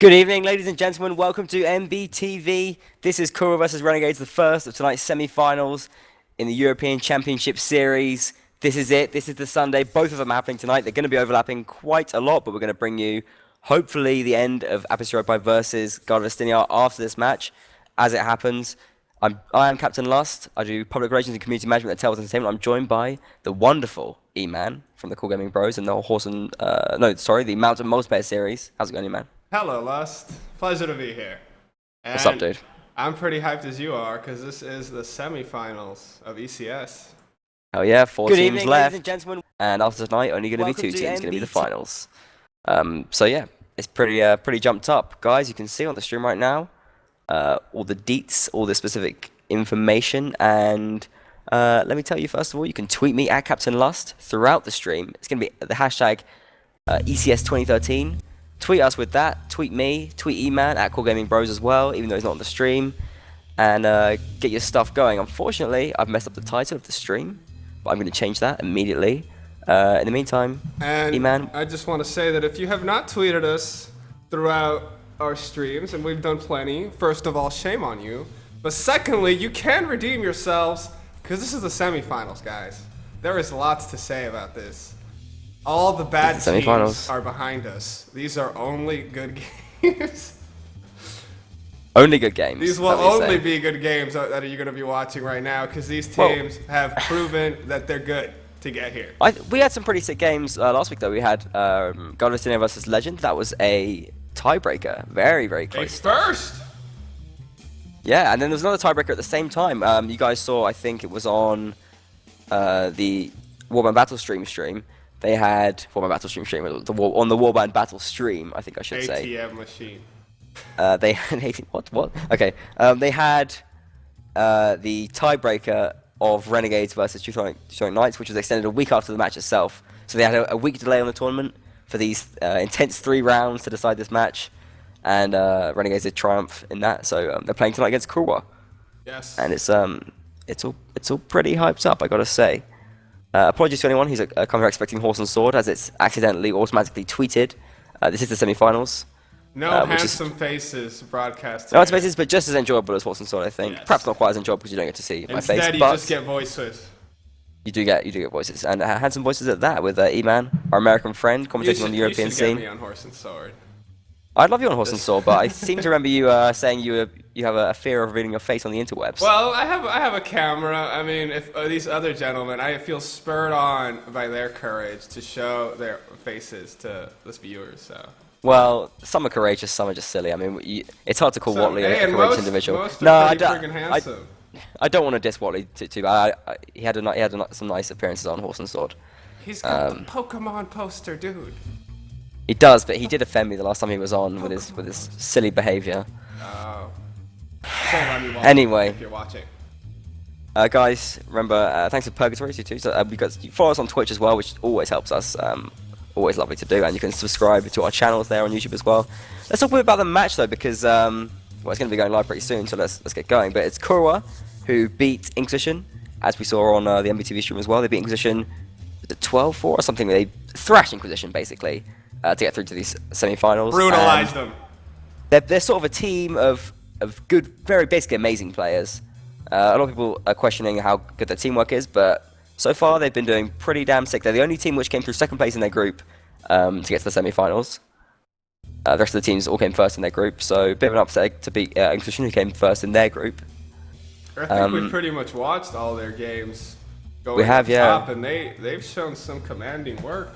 Good evening, ladies and gentlemen. Welcome to MBTV. This is KURWA versus Renegades, the first of tonight's semi-finals in the European Championship Series. This is it. This is the Sunday. Both of them are happening tonight. They're going to be overlapping quite a lot, but we're going to bring you, hopefully, the end of Apis Europa versus Garda after this match. As it happens, I am Captain Lust. I do public relations and community management at Tales Entertainment. I'm joined by the wonderful E-Man from the Cool Gaming Bros and the the Mount and Multiplayer series. How's it going, E-Man? Hello, Lust. Pleasure to be here. And What's up, dude? I'm pretty hyped as you are, because this is the semifinals of ECS. Oh yeah, four Good teams evening, left. ladies and gentlemen. And after tonight, only going to be Welcome two to teams. Going to be the MBT. finals. So yeah, it's pretty jumped up, guys. You can see on the stream right now all the deets, all the specific information, and let me tell you first of all, you can tweet me at Captain Lust throughout the stream. It's going to be the hashtag ECS 2013. Tweet us with that. Tweet me. Tweet E-Man at Cool Gaming Bros as well, even though he's not on the stream, and get your stuff going. Unfortunately, I've messed up the title of the stream, but I'm going to change that immediately. In the meantime, And E-Man. I just want to say that if you have not tweeted us throughout our streams, and we've done plenty, first of all, shame on you. But secondly, you can redeem yourselves, because this is the semifinals, guys. There is lots to say about this. All the bad teams are behind us. These are only good games. Only good games. These will only be good games that you're going to be watching right now, because these teams have proven that they're good to get here. We had some pretty sick games last week, though. We had Garda versus Legend. That was a tiebreaker. Very, very close. First! Yeah, and then there was another tiebreaker at the same time. You guys saw, I think it was on the Warband Battle stream. They had Warband Battle stream on the Warband Battle stream, I think I should say. ATM machine. They had what? Okay. They had the tiebreaker of Renegades versus Teutonic Knights, which was extended a week after the match itself. So they had a week delay on the tournament for these intense 3 rounds to decide this match, and Renegades did triumph in that. So they're playing tonight against KURWA. Yes. And it's all pretty hyped up, I gotta say. Apologies to anyone who's come here expecting Horse and Sword, as it's accidentally automatically tweeted. This is the semi-finals. No handsome faces broadcast. No handsome faces, but just as enjoyable as Horse and Sword, I think. Yes. Perhaps not quite as enjoyable because you don't get to see my face. Instead, you but just get voices. You do get voices, and handsome voices at that, with E-Man, our American friend, commentating on the European scene. You should get me on Horse and Sword. I'd love you on Horse and Sword, but I seem to remember you saying you have a fear of revealing your face on the interwebs. Well, I have a camera. I mean, if these other gentlemen, I feel spurred on by their courage to show their faces to the viewers. So. Well, some are courageous, some are just silly. I mean, it's hard to call Watley a courageous individual. Most are pretty friggin' handsome. I don't want to diss Watley too bad. He had some nice appearances on Horse and Sword. He's got the Pokemon poster, dude. He does, but he did offend me the last time he was on with his silly behaviour. Oh. Shame on you, Watley, Anyway. if you're watching. Guys, remember, thanks for Purgatory too. So you follow us on Twitch as well, which always helps us. Always lovely to do, and you can subscribe to our channels there on YouTube as well. Let's talk a bit about the match though, because well, it's going to be going live pretty soon, so let's get going. But it's KURWA who beat Inquisition, as we saw on the MBTV stream as well. They beat Inquisition 12-4 or something. They thrashed Inquisition basically to get through to these semi-finals. Brutalized them. They're sort of a team of good, very basically amazing players. A lot of people are questioning how good their teamwork is, but so far they've been doing pretty damn sick. They're the only team which came through second place in their group to get to the semi-finals. The rest of the teams all came first in their group, so a bit of an upset to beat Inquisition, who came first in their group. I think we pretty much watched all their games going We have, top, and they've shown some commanding work.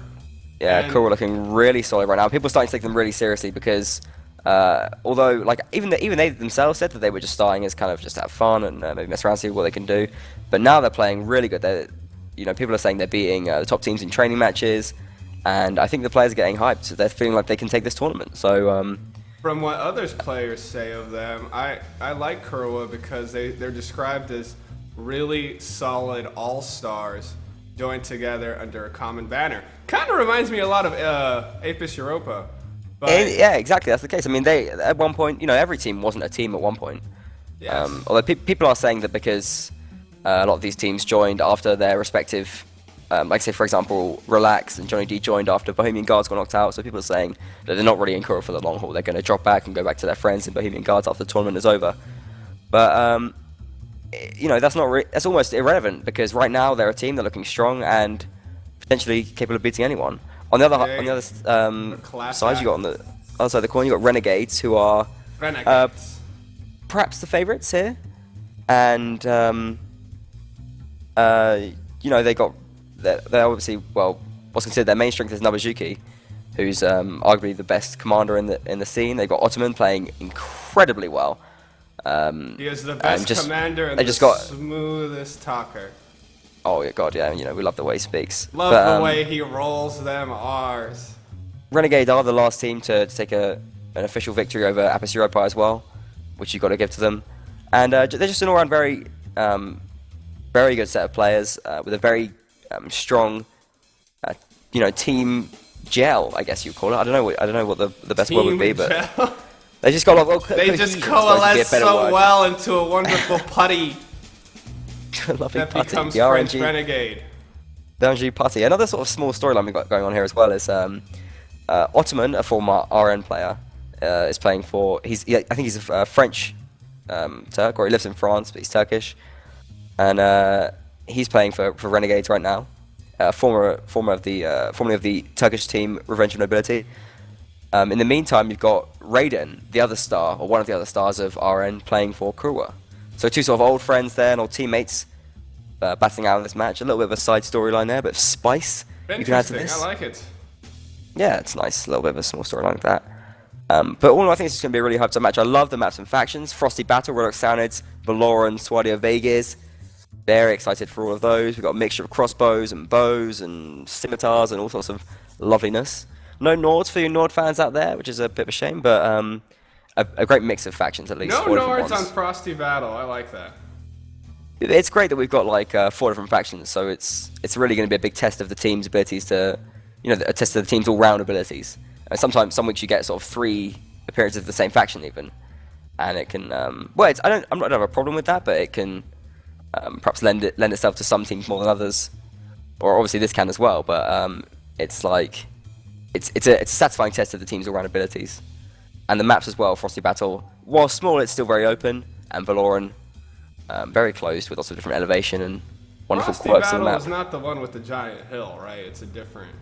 Yeah, KURWA looking really solid right now. People are starting to take them really seriously because although like even they themselves said that they were just starting as kind of just to have fun and maybe mess around, see what they can do, but now they're playing really good. People are saying they're beating the top teams in training matches, and I think the players are getting hyped. So they're feeling like they can take this tournament. So from what others players say of them, I like KURWA because they're described as really solid all-stars joined together under a common banner. Kind of reminds me a lot of Apis Europa. But yeah, exactly. That's the case. I mean, they at one point, every team wasn't a team at one point. yes. Although people are saying that because a lot of these teams joined after their respective like say for example, Relax and Johnny D joined after Bohemian Guards got knocked out. So people are saying that they're not really in KURWA for the long haul. They're going to drop back and go back to their friends in Bohemian Guards after the tournament is over. But you know, that's almost irrelevant because right now they're a team, they're looking strong and potentially capable of beating anyone. On the other side, you got on the other side of the coin, you got Renegades, who are perhaps the favourites here, and you know, they're obviously, well, what's considered their main strength is Nabajuki, who's arguably the best commander in the scene. They've got Ottoman playing incredibly well. He is the best commander and the smoothest talker. Oh yeah, God, yeah. You know, we love the way he speaks. Love the way he rolls them R's. Renegade are the last team to take an official victory over Apis Europa as well, which you've got to give to them. And they're just an all-round very good set of players with a very strong, you know, team gel, I guess you call it. I don't know what the best word would be, but they just got they just coalesce so well into a wonderful putty. Lovely that putty. Becomes The French RNG Renegade. The RNG putty. Another sort of small storyline we've got going on here as well is Ottoman, a former RN player, is playing for. I think he's a French Turk, or he lives in France, but he's Turkish, and he's playing for Renegades right now. Formerly of the Turkish team Revenge of Nobility. In the meantime, you've got Raiden, the other star, or one of the other stars of RN, playing for KURWA. So two sort of old friends there and old teammates battling out in this match. A little bit of a side storyline there, but spice you can add to this. I like it. Yeah, it's nice. A little bit of a small storyline like that. But all in all, I think it's going to be a really hyped up match. I love the maps and factions. Frosty Battle, Redux Sounids, Valoran, Swadia Vegas. Very excited for all of those. We've got a mixture of crossbows and bows and scimitars and all sorts of loveliness. No Nords for you Nord fans out there, which is a bit of a shame, but a great mix of factions at least. No Nords on Frosty Battle. I like that. It's great that we've got like 4 different factions, so it's really going to be a big test of the team's abilities to, you know, a test of the team's all-round abilities. And sometimes, some weeks you get sort of 3 appearances of the same faction even, and it can, well, I'm not have a problem with that, but it can perhaps lend itself to some teams more than others, or obviously this can as well. But it's like it's a satisfying test of the team's all-round abilities, and the maps as well. Frosty Battle, while small, it's still very open, and Valoran, very closed with lots of different elevation and wonderful quirks in the map. Frosty Battle is not the one with the giant hill, right? It's a different.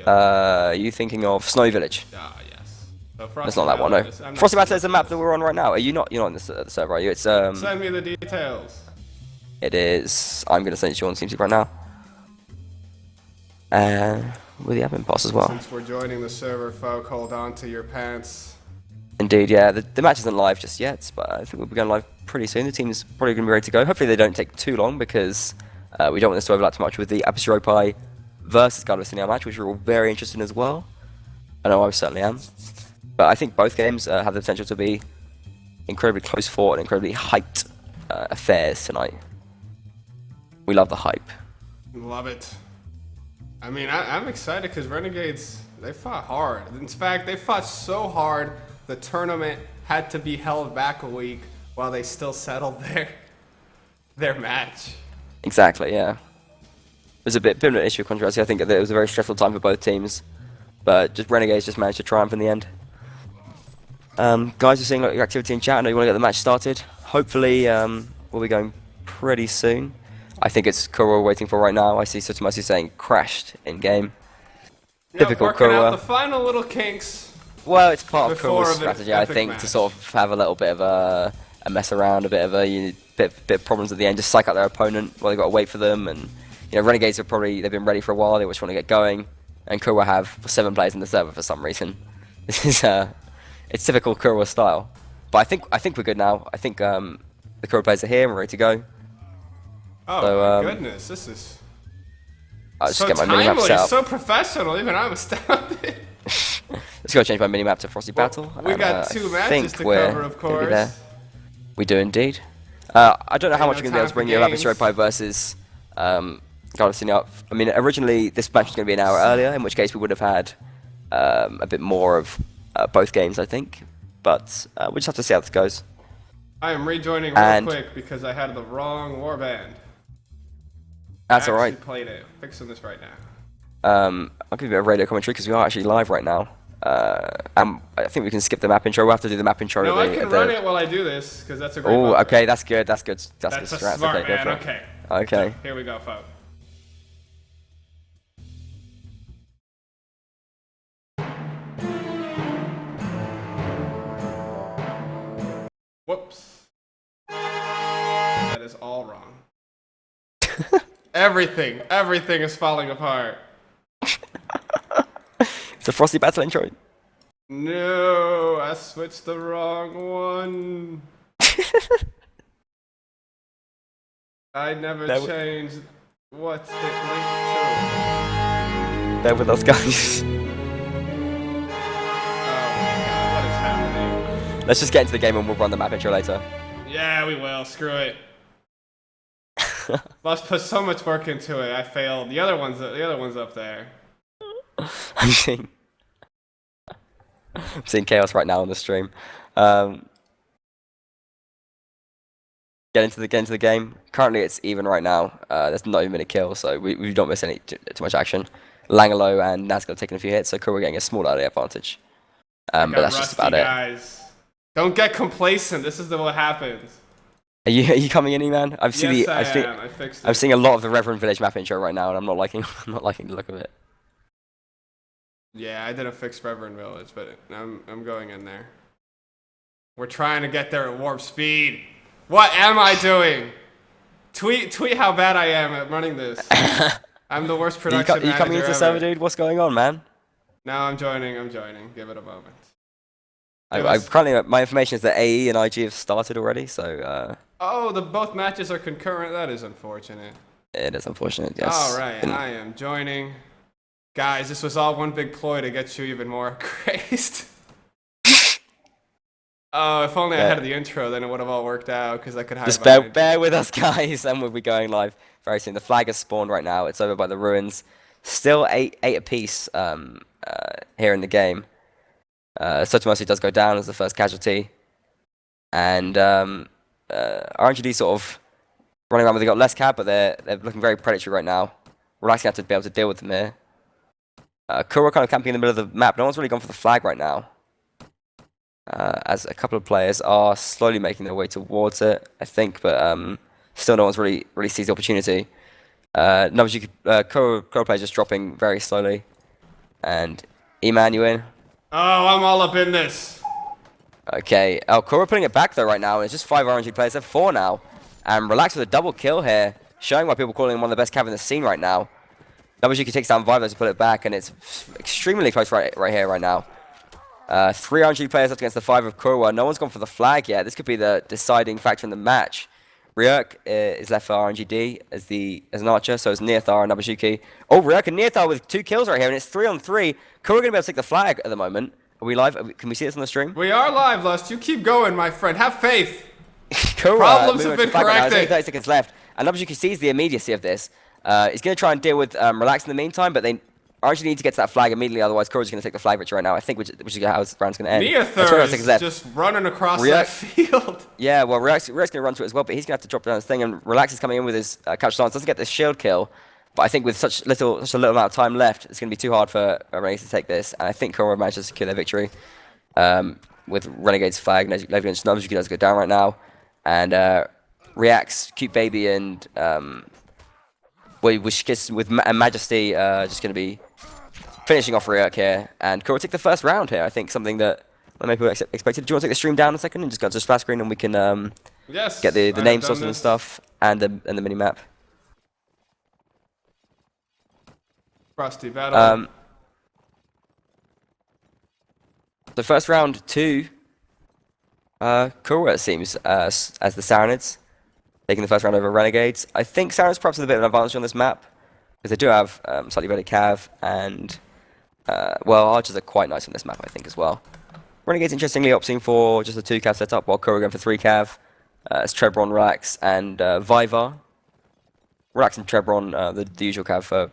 Are you thinking of Snowy Village? Yes. It's not that one, no. Frosty Battle is the map that we're on right now. You're not on the server, are you? It's Send me the details. It is. I'm going to send it to you on TeamSpeak right now. With the admin pass as well. Since we're joining the server, folk, hold on to your pants. Indeed, yeah. The match isn't live just yet, but I think we'll be going live pretty soon. The team's probably going to be ready to go. Hopefully they don't take too long, because we don't want this to overlap too much with the Apis Europae versus Galveston match, which we're all very interested in as well. I know I certainly am. But I think both games have the potential to be incredibly close fought and incredibly hyped affairs tonight. We love the hype. Love it. I mean, I'm excited because Renegades, they fought hard. In fact, they fought so hard, the tournament had to be held back a week while they still settled their match. Exactly, yeah. It was a bit of an issue of controversy. I think that it was a very stressful time for both teams, but just Renegades just managed to triumph in the end. Guys, we're seeing your activity in chat. I know you want to get the match started. Hopefully, we'll be going pretty soon. I think it's KURWA waiting for right now. I see Sotomasu saying crashed in game. Yep, Typical working KURWA. out the final little kinks. Well, it's part of KURWA's strategy, I think, to sort of have a little bit of a mess around, a bit of problems at the end, just psych out their opponent while they've got to wait for them. And you know, Renegades they've been ready for a while. They just want to get going, and KURWA have 7 players in the server for some reason. This is it's typical KURWA style. But I think we're good now. I think the KURWA players are here and we're ready to go. Oh so, my goodness, this is I'll just so get my timely, minimap set up. so professional, even I'm astounded. Let's go change my minimap to Frosty Battle. We got 2 matches to cover, of course. We do indeed. I don't know how much you're going to be able to bring your Apis Europae versus Galveston up. I mean, originally this match was going to be an hour earlier, in which case we would have had a bit more of both games, I think. But we'll just have to see how this goes. I am rejoining real quick because I had the wrong warband. That's I all right. actually played it. Fixing this right now. I'll give you a bit of radio commentary because we are actually live right now. I think we can skip the map intro. We'll have to do the map intro. No, I can run it while I do this because that's a great. Oh, buffer. okay, that's good. That's good. That's good. a smart okay, man. Okay. Okay. Here we go, folks. Whoops. That is all wrong. Everything is falling apart. It's a Frosty Battle intro. No, I switched the wrong one. I never changed what's it linked to. There with us, guys. Oh my god, what is happening? Let's just get into the game and we'll run the map intro later. Yeah, we will. Screw it. Must put so much work into it. I failed. The other one's up there. I'm seeing chaos right now on the stream. Get into the game. Currently, it's even right now. There's not even been a kill, so we don't miss too much action. Langelo and Nazgul taking a few hits, so KURWA getting a small early advantage. But that's just about guys. Don't get complacent. This is what happens. Are you coming in, man? I fixed it. I'm seeing a lot of the Reverend Village map intro right now, and I'm not liking the look of it. Yeah, I didn't fix Reverend Village, but I'm going in there. We're trying to get there at warp speed. What am I doing? Tweet how bad I am at running this. I'm the worst production manager. You coming into the server, dude? What's going on, man? No, I'm joining. Give it a moment. Currently, my information is that AE and IG have started already, so. Oh, both matches are concurrent. That is unfortunate. It is unfortunate, yes. All right, I am joining. Guys, this was all one big ploy to get you even more crazed. Oh, if only I had the intro, then it would have all worked out, because I could hide. Just bear with us, guys, and we'll be going live very soon. The flag has spawned right now. It's over by the ruins. Still 8 apiece here in the game. Sotomasu does go down as the first casualty. And RNGD sort of running around, they got less cab, but they're looking very predatory right now. We're actually going to have to be able to deal with them here. KURWA kind of camping in the middle of the map. No one's really gone for the flag right now. As a couple of players are slowly making their way towards it, I think, but still no one's really seized the opportunity. KURWA players just dropping very slowly. And E-Man, you in? Oh, I'm all up in this. Okay. Oh, KURWA putting it back though right now. It's just 5 RNG players. They're 4 now. And Relax with a double kill here, showing why people calling him one of the best cav in the scene right now. WGK takes down Vivos to put it back, and it's extremely close right here, right now. 3 RNG players up against the 5 of KURWA. No one's gone for the flag yet. This could be the deciding factor in the match. Ryuk is left for RNGD as an archer, so it's Neothar and Nabajuki. Oh, Ryuk and Neothar with 2 kills right here, and it's 3 on 3. KURWA going to be able to take the flag at the moment. Are we live? Can we see this on the stream? We are live, Lust. You keep going, my friend. Have faith. KURWA, Problems have been corrected. There's only 30 seconds left, and Nabajuki sees the immediacy of this. He's going to try and deal with Relax in the meantime, but they RNG need to get to that flag immediately, otherwise KURWA's going to take the flag victory right now, I think, which is how this round's going to end. Neothar is just running across that field. Yeah, well, Ryuk's going to run to it as well, but he's going to have to drop down his thing, and Relax is coming in with his couch lance. Doesn't get the shield kill, but I think with such a little amount of time left, it's going to be too hard for Renegades to take this, and I think KURWA managed to secure their victory with Renegade's flag. Levian Snubs does go down right now, and Reacts, Cute Baby, and with Majesty just going to be finishing off Ryuk here, and KURWA take the first round here. I think something that many people expected. Do you want to take the stream down a second and just go to splash screen, and we can get the name sorted and stuff, and the mini map. Frosty battle. The first round 2, KURWA it seems as the Saranids taking the first round over Renegades. I think Saranids perhaps have a bit of an advantage on this map because they do have slightly better cav and. Well, archers are quite nice on this map, I think, as well. Renegades, interestingly, opting for just a 2 cav setup, while KURWA going for 3 cav. It's Trebron, Relax, and Vivar. Relax and Trebron, the usual cav for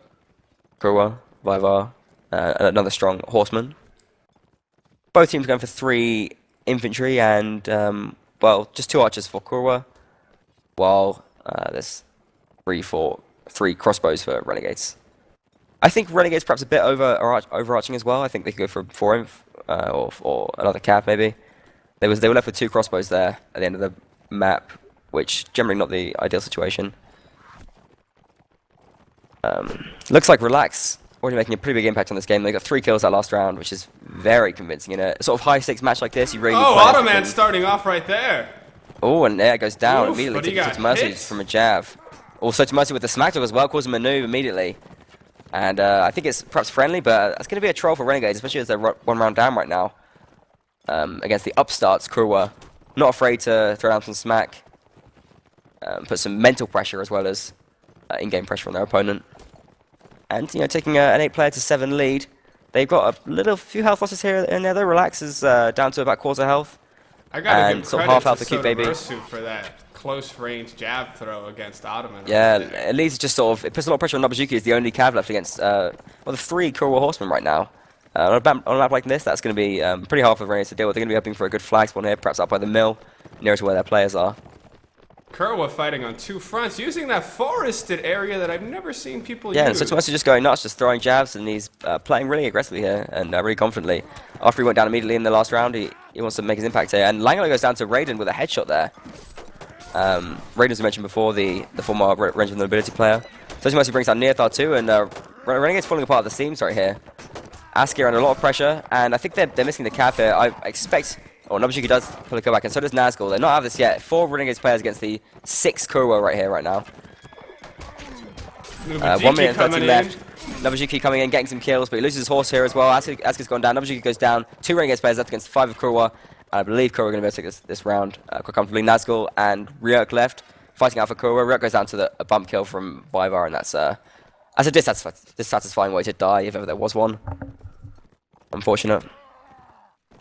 KURWA, Vivar, another strong horseman. Both teams going for 3 infantry and, well, just 2 archers for KURWA, while there's 3 for 3 crossbows for Renegades. I think Renegades perhaps a bit overarching as well. I think they could go for 4 or another cap maybe. They were left with 2 crossbows there at the end of the map, which generally not the ideal situation. Looks like Relax already making a pretty big impact on this game. They got 3 kills that last round, which is very convincing in a sort of high stakes match like this. You really need Automan starting off right there. Oh, and there it goes down Oof, immediately. but he To got Mercy hit. from a jab. Also to Mercy with the smack dog as well, causing a move immediately. And I think it's perhaps friendly, but it's going to be a troll for Renegades, especially as they're 1 round down right now. Against the upstarts, KURWA. Not afraid to throw down some smack. Put some mental pressure as well as in-game pressure on their opponent. And, you know, taking an 8 to 7 lead. They've got a few health losses here and there though. Relax is down to about quarter health. I gotta give sort of credit half health to to keep baby. Sotomersu for that close range jab throw against Ottoman. Yeah, it leads just sort of, it puts a lot of pressure on Nobuzuki as the only cav left against, well, the 3 KURWA horsemen right now. On a map like this, that's going to be pretty hard for Renegades to deal with. They're going to be hoping for a good flag spawn here, perhaps up by the mill, nearer to where their players are. KURWA fighting on 2 fronts, using that forested area that I've never seen people use. Yeah, and Sotomasu just going nuts, just throwing jabs, and he's playing really aggressively here, and really confidently. After he went down immediately in the last round, he wants to make his impact here. And Langolo goes down to Raiden with a headshot there. Raiden, as I mentioned before, the former range of nobility player. Sotomasu brings down Nearthar too, and Renegade's falling apart at the seams right here. Aski under a lot of pressure, and I think they're missing the cap here. I expect... Oh, Nobuzuki does pull a kill back, and so does Nazgul. They're not out of this yet. 4 Renegades players against the 6 KURWA right here, right now. 1 minute and 30 left. Nobuzuki coming in, getting some kills, but he loses his horse here as well. Aski's gone down. Nobuzuki goes down. 2 Renegades players left against 5 of KURWA. I believe KURWA are going to be able to take this round quite comfortably. Nazgul and Ryuk left, fighting out for KURWA. Ryuk goes down to a bump kill from Vivar, and that's a dissatisfying way to die, if ever there was one. Unfortunate.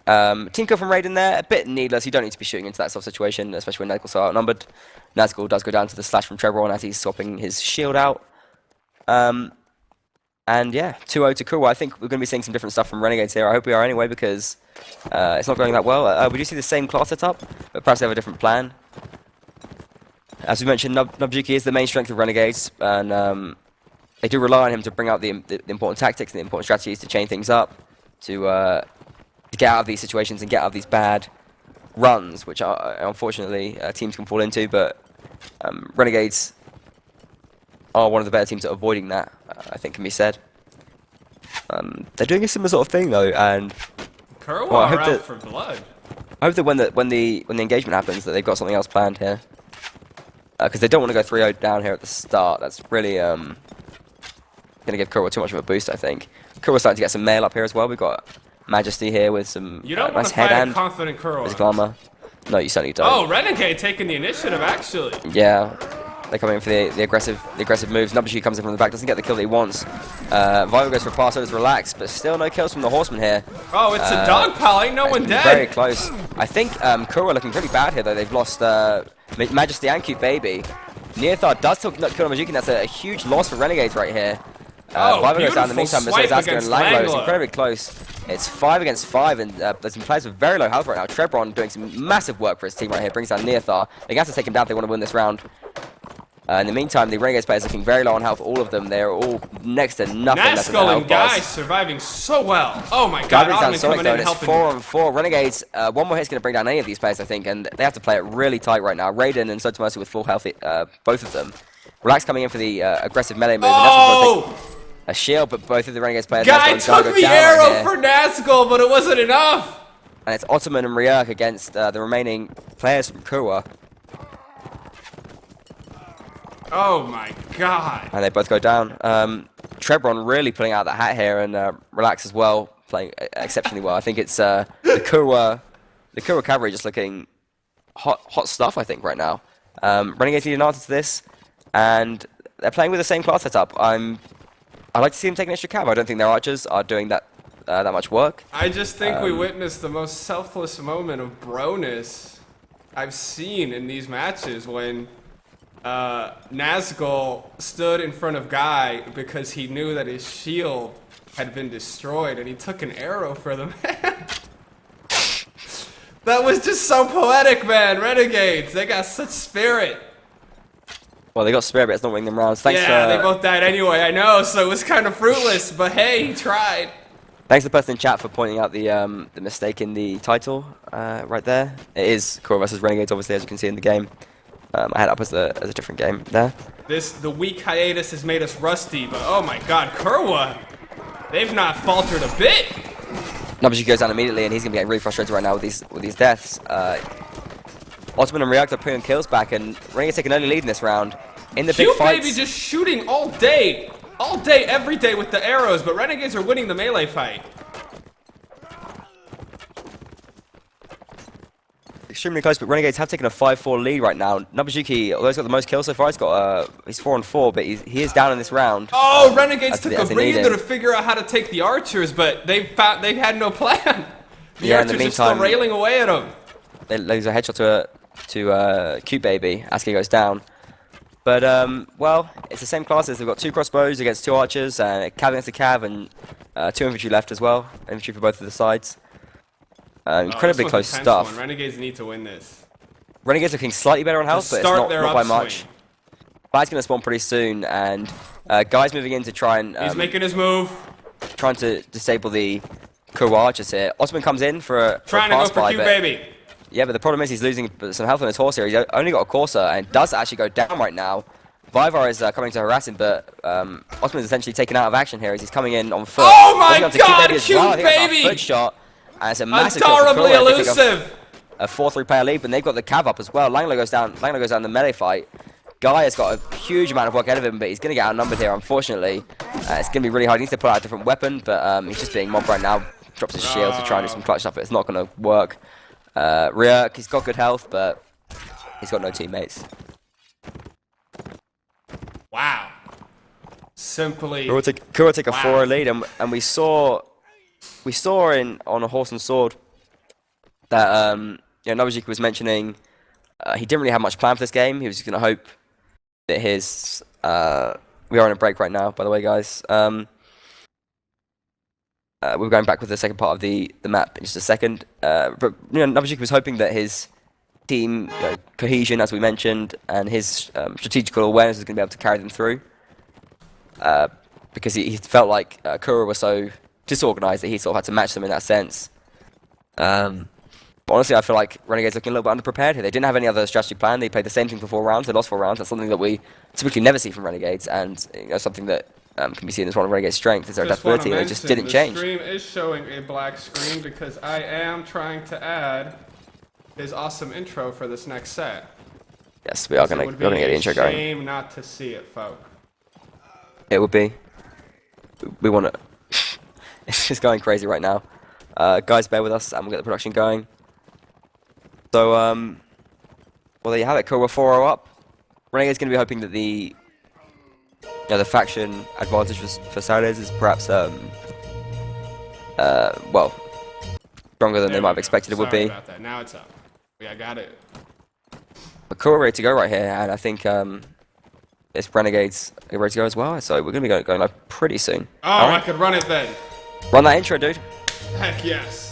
Team kill from Raiden there, a bit needless. You don't need to be shooting into that sort of situation, especially when Nazgul's so outnumbered. Nazgul does go down to the slash from Trebron as he's swapping his shield out. And yeah, 2-0 to KURWA. I think we're going to be seeing some different stuff from Renegades here. I hope we are anyway, because it's not going that well. We do see the same class setup, but perhaps they have a different plan. As we mentioned, Nobuzuki is the main strength of Renegades, and they do rely on him to bring out the important tactics and the important strategies to chain things up, to get out of these situations and get out of these bad runs, which unfortunately teams can fall into, but Renegades are one of the better teams at avoiding that, I think can be said. They're doing a similar sort of thing though, and KURWA well, are out for blood. I hope that when the engagement happens that they've got something else planned here, because they don't want to go 3-0 down here at the start. That's really going to give KURWA too much of a boost, I think. KURWA's starting to get some mail up here as well. We've got Majesty here with some You don't want nice to fight headhand. a confident KURWA. Physical armor. No, you certainly don't. Oh, Renegade taking the initiative, actually. Yeah, they're coming in for the aggressive moves. Nobuzuki comes in from the back, doesn't get the kill that he wants. Vivo goes for a pass, so does Relax, but still no kills from the Horseman here. Oh, it's a dog pile. Ain't no one dead. Very close. I think KURWA looking pretty bad here though. They've lost Majesty and Cute Baby. Nearthar does still not kill Nobuzuki, and that's a huge loss for Renegades right here. Vivo goes down in the meantime, but so is Asker and Langlo. It's incredibly close. It's 5 against 5, and there's some players with very low health right now. Trebron doing some massive work for his team right here, brings down Nearthar. They have to take him down if they want to win this round. In the meantime, the Renegades players looking very low on health, all of them. They're all next to nothing left in their Nazgul health and bars. Guy surviving so well. Oh my Guy god, brings down Ottoman Sonic coming though, in and and it's helping. 4-on-4. Renegades, one more hit's going to bring down any of these players, I think, and they have to play it really tight right now. Raiden and Sotomasu with full health, both of them. Relax coming in for the aggressive melee move, and that's going to take a shield, but both of the Renegades players... Guy took the arrow for Nazgul, but it wasn't enough! And it's Ottoman and Ryuk against the remaining players from KURWA. Oh my god. And they both go down. Trebron really pulling out the hat here, and Relax as well, playing exceptionally well. I think it's the KURWA cavalry just looking hot stuff, I think, right now. Renegades need an answer to this, and they're playing with the same class setup. I'd like to see them take an extra cav. I don't think their archers are doing that much work. I just think we witnessed the most selfless moment of broness I've seen in these matches when Nazgul stood in front of Guy because he knew that his shield had been destroyed, and he took an arrow for the man. That was just so poetic, man. Renegades, they got such spirit. Well, they got Spirit, but it's not winning them rounds. Thanks Yeah, for, they both died anyway, I know, so it was kind of fruitless, but hey, he tried. thanks to the person in chat for pointing out the mistake in the title right there. It is KURWA versus Renegades, obviously, as you can see in the game. I had it up as a different game there. The week hiatus has made us rusty, but oh my god, KURWA, they've not faltered a bit. Nabaji goes down immediately, and he's going to be getting really frustrated right now with these deaths. Ottoman and React are putting kills back, and Renegades take an early lead in this round. In the big fights, Baby just shooting all day, every day with the arrows, but Renegades are winning the melee fight. extremely close, but Renegades have taken a 5-4 lead right now. Nabajuki, although he's got the most kills so far, he's 4-4, but he is down in this round. Oh, Renegades took a breather to figure out how to take the archers, but they had no plan. The archers are still railing away at them. They lose a headshot to Cute Baby. Aski goes down. But, well, it's the same classes. They've got 2 crossbows against 2 archers, and a cav against a cav, and 2 infantry left as well. Infantry for both of the sides. Incredibly close stuff. Renegades need to win this. Renegades looking slightly better on health, but it's not by much. Flag's going to spawn pretty soon, and Guy's moving in to try and... he's making his move. Trying to disable the KURWA archers here. Osman comes in for a trying to go for Cute Baby. Yeah, but the problem is he's losing some health on his horse here. He's only got a Corsa and does actually go down right now. Vivar is coming to harass him, but Osman is essentially taken out of action here as he's coming in on foot. Oh my god, Cute Baby! Foot shot, and it's a massive adorably elusive. A 4-3 player lead, but they've got the cav up as well. Langlo goes down in the melee fight. Guy has got a huge amount of work ahead of him, but he's going to get outnumbered here, unfortunately. It's going to be really hard. He needs to pull out a different weapon, but he's just being mobbed right now. Drops his shield to try and do some clutch stuff, but it's not going to work. Ryuk, he's got good health, but he's got no teammates. Wow. Simply. KURWA take a 4 lead, and we saw on a horse and sword that Nabajuki was mentioning he didn't really have much plan for this game. He was just going to hope that his we are on a break right now, by the way, guys. We're going back with the second part of the map in just a second. But Nabajuki was hoping that his team cohesion, as we mentioned, and his strategical awareness was going to be able to carry them through. Because he felt like KURWA was so disorganized that he sort of had to match them in that sense. But honestly, I feel like Renegades looking a little bit underprepared here. They didn't have any other strategy plan. They played the same thing for 4 rounds. They lost 4 rounds. That's something that we typically never see from Renegades, and something that can be seen as one of Renegade's strengths is their adaptability. They just didn't change. The stream is showing a black screen because I am trying to add his awesome intro for this next set. Yes, we are going to get the intro going. It's a shame not to see it, folk. It would be. We want to. It's just going crazy right now. Guys, bear with us, and we'll get the production going. So, well, there you have it. KURWA 4-0 up. Renegade's going to be hoping that the faction advantage for Saturdays is perhaps, well, stronger than they might have expected it would be. About that. Now it's up. Yeah, I got it. But KURWA ready to go right here, and I think it's Renegades ready to go as well. So we're going to be going live pretty soon. Oh, I could run it then. Run that intro, dude. Heck yes.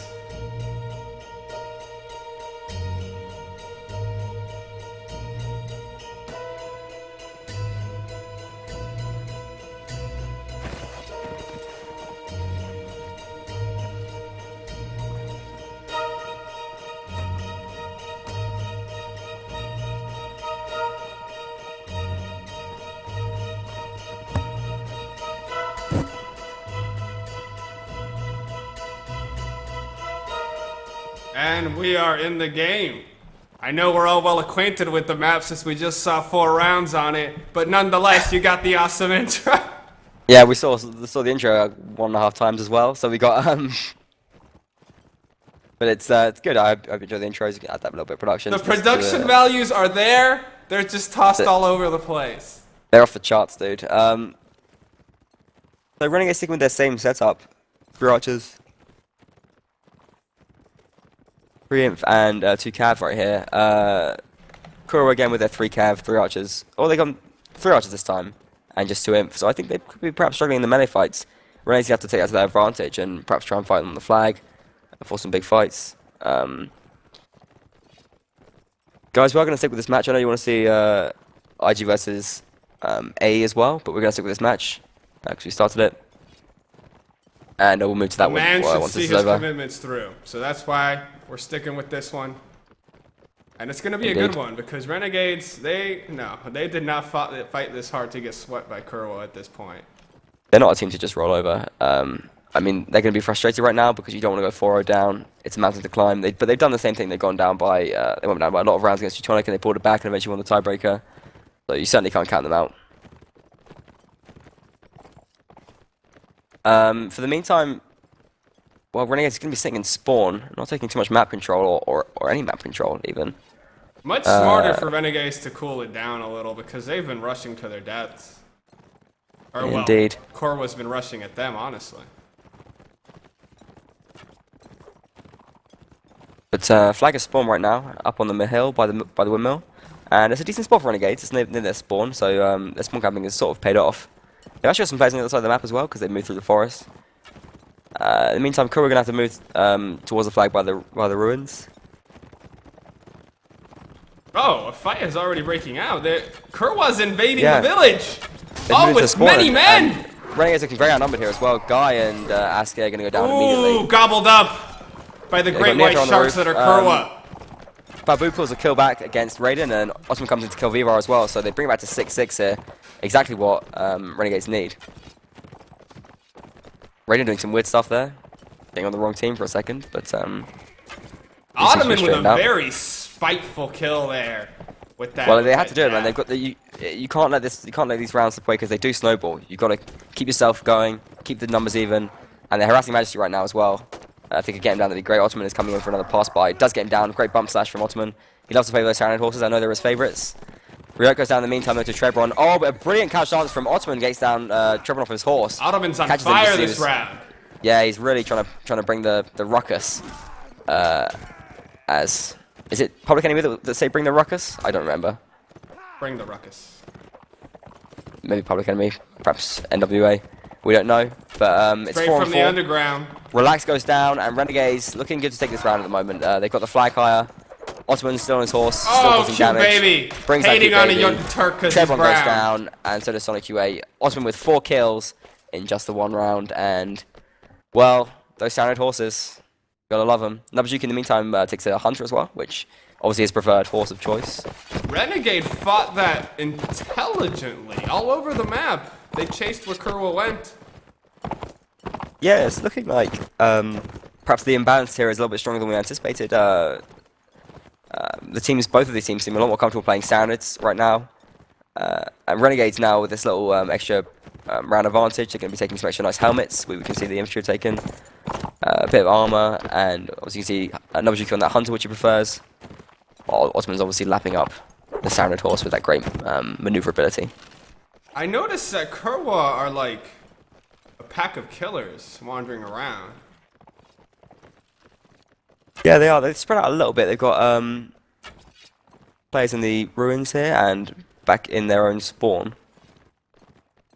And we are in the game. I know we're all well acquainted with the map since we just saw 4 rounds on it, but nonetheless, you got the awesome intro. Yeah, we saw the intro 1.5 times as well, so we got but it's good. I enjoy the intros. You can add that little bit of production. The production values are there. They're just tossed all over the place. They're off the charts, dude. So Renegades sticking with their same setup. 3 archers, 3 inf, and 2 cav right here. KURWA again with their 3 cav, 3 archers. Oh, they got 3 archers this time, and just 2 inf. So I think they could be perhaps struggling in the melee fights. Renegades have to take that to their advantage and perhaps try and fight them on the flag for some big fights. Guys, we are going to stick with this match. I know you want to see IG versus A as well, but we're gonna stick with this match because we started it, and we'll move to that The one man should once see this is his over. commitments through. So that's why we're sticking with this one. And it's going to be a Indeed. good one because Renegades, they did not fight this hard to get swept by KURWA at this point. They're not a team to just roll over. I mean, they're going to be frustrated right now because you don't want to go 4-0 down. It's a mountain to climb. But they've done the same thing. They've gone down by they went down by a lot of rounds against Teutonic, and they pulled it back and eventually won the tiebreaker. So you certainly can't count them out. For the meantime, well, Renegades is going to be sitting in spawn, not taking too much map control or any map control even. Much smarter for Renegades to cool it down a little because they've been rushing to their deaths. Or, Indeed. Well, KURWA's been rushing at them, honestly. But flag is spawn right now, up on the hill by the windmill, and it's a decent spot for Renegades. It's near their spawn, so their spawn camping has sort of paid off. They've actually got some players on the other side of the map as well because they've moved through the forest. In the meantime, KURWA are gonna have to move towards the flag by the ruins. Oh, a fight is already breaking out. KURWA's invading Yeah. the village. They've Oh, moved to with spawn, many and men. Renegades looking very outnumbered here as well. Guy and Aske are gonna go down Ooh, immediately. gobbled up by the great got white Nita on the sharks roof. that are KURWA. Babu pulls a kill back against Raiden, and Ottoman comes in to kill Vivar as well, so they bring it back to 6-6 here. Exactly what Renegades need. Raiden doing some weird stuff there, being on the wrong team for a second, but Ottoman with a straightened out. very spiteful kill there. With that. Well, they had to do it, man. jab. They've got you can't let these rounds slip away because they do snowball. You got to keep yourself going, keep the numbers even, and they're harassing Majesty right now as well. If they could get him down, that'd be great. Ottoman is coming in for another pass by. Does get him down. Great bump slash from Ottoman. He loves to play with those Tyranid horses. I know they're his favourites. Ryot goes down in the meantime though to Trebron. Oh, but a brilliant catch dance from Ottoman gets down Trebron off his horse. Ottoman's on Catches him fire just this as- round. Yeah, he's really trying to bring the ruckus. As is it Public Enemy that say bring the ruckus? I don't remember. Bring the ruckus. Maybe Public Enemy, perhaps NWA. We don't know, but it's Straight 4 from on the 4. underground. Relax goes down, and Renegades looking good to take this round at the moment. They've got the flag higher. Ottoman's still on his horse, still Oh, causing cute damage. baby. Brings that Hating cute on baby. a young Turk because he's Trebon goes brown. down, and so does Sonic UA. Ottoman with 4 kills in just the 1 round, and well, those Tyranid horses, gotta love them. Nabajuki in the meantime takes a Hunter as well, which obviously his preferred horse of choice. Renegade fought that intelligently all over the map. They chased where KURWA went. Yeah, it's looking like perhaps the imbalance here is a little bit stronger than we anticipated. Both of these teams seem a lot more comfortable playing standards right now. And Renegades now with this little extra round advantage, they're going to be taking some extra nice helmets. We can see the infantry taking a bit of armor, and obviously you can see Nabajuki on that Hunter, which he prefers. While Ottoman's obviously lapping up the standard horse with that great maneuverability. I noticed that KURWA are like a pack of killers wandering around. Yeah, they are. They've spread out a little bit. They've got players in the ruins here and back in their own spawn.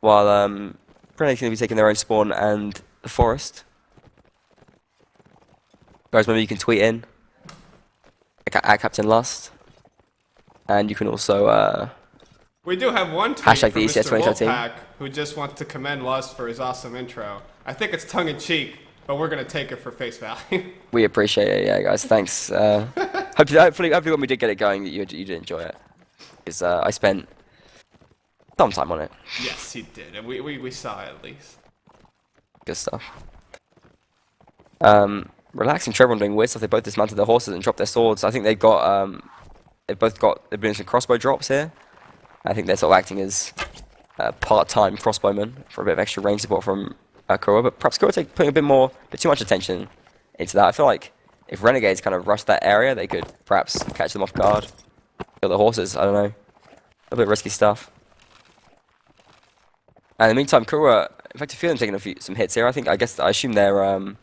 While Renegade's going to be taking their own spawn and the forest. Guys, remember you can tweet in at Captain Lust. And you can also We do have one tweet Hashtag from the ECS Mr. 2013. Wolfpack who just wants to commend Lust for his awesome intro. I think it's tongue-in-cheek, but we're going to take it for face value. we appreciate it, yeah, guys. Thanks. Hopefully, when we did get it going, you did enjoy it. Because I spent some time on it. Yes, he did, and we saw it at least. Good stuff. Relax and Trevor doing weird stuff. They both dismounted their horses and dropped their swords. I think they've been some crossbow drops here. I think they're sort of acting as part-time crossbowmen for a bit of extra range support from KURWA, but perhaps KURWA putting a bit too much attention into that. I feel like if Renegades kind of rushed that area, they could perhaps catch them off guard, kill the horses. I don't know, a bit risky stuff. And in the meantime, KURWA, in fact, I feel them taking some hits here. I assume they're oh,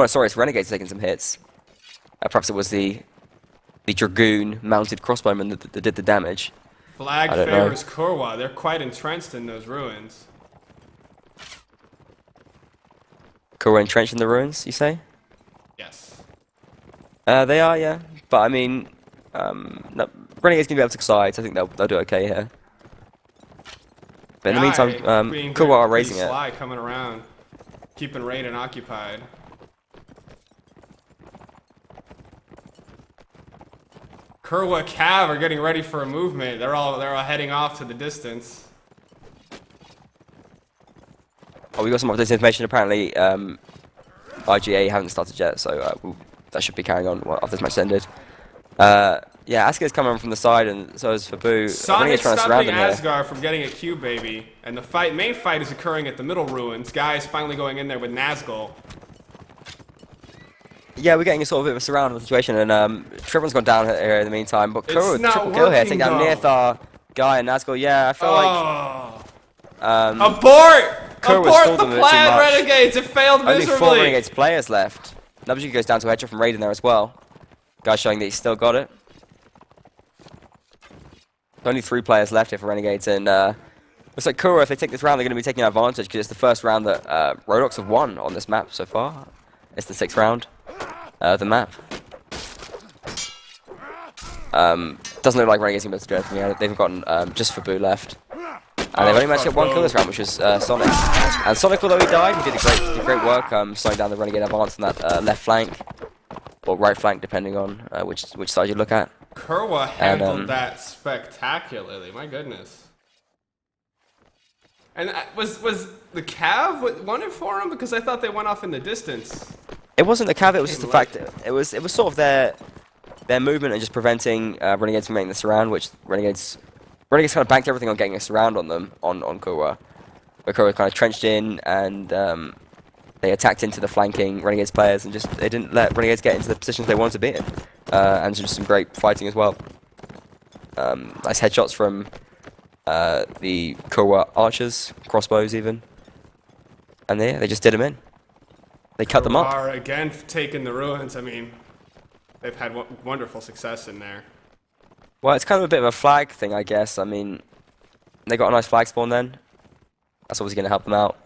sorry, it's Renegades taking some hits. Perhaps it was the Dragoon mounted crossbowman that did the damage. Flag I don't know. favors KURWA. They're quite entrenched in those ruins. KURWA entrenched in the ruins, you say? Yes. They are, yeah. But I mean, no, Renegades can be able to take sides. I think they'll do okay here. But in the meantime, KURWA are raising it. Sly coming around, keeping Raiden occupied. KURWA Cav are getting ready for a movement. They're all heading off to the distance. Oh, we got some updated information. Apparently, IGA haven't started yet, so that should be carrying on after this match ended. Yeah, Asuka's coming from the side, and so is Fabu. Sonic's stopping Asgard from getting a Q baby, and the main fight is occurring at the middle ruins. Guys finally going in there with Nazgul. Yeah, we're getting a sort of a bit of a surround situation, and Trevor's gone down here in the meantime. But KURWA with triple kill here, taking down Nearthar, Guy, and Nazgul. Yeah, I feel like abort! KURWA Abort the plan, Renegades! It failed miserably! Only 4 Renegades players left. Nabuji goes down to a headshot from Raiden there as well. Guy showing that he's still got it. Only 3 players left here for Renegades, and looks like KURWA, if they take this round, they're going to be taking advantage because it's the first round that Rodox have won on this map so far. It's the 6th round of the map. Doesn't look like Renegades going to be able to do anything yet. They've gotten just Fabu left. And they've only managed to get 1 kill this round, which was Sonic. And Sonic, although he died, he did great work slowing down the Renegade advance on that left flank, or right flank, depending on which side you look at. KURWA handled that spectacularly, my goodness. And was the Cav won it for him? Because I thought they went off in the distance. It wasn't the Cav, it was just the fact that it was sort of their movement and just preventing Renegades from making the surround, which Renegades kind of banked everything on getting a surround on them, on KURWA. But KURWA kind of trenched in, and they attacked into the flanking Renegades players, and they didn't let Renegades get into the positions they wanted to be in. And just some great fighting as well. Nice headshots from the KURWA archers, crossbows even. And they just did them in. They cut them up. Are again taking the ruins. I mean, they've had wonderful success in there. Well, it's kind of a bit of a flag thing, I guess. I mean, they got a nice flag spawn then. That's obviously going to help them out.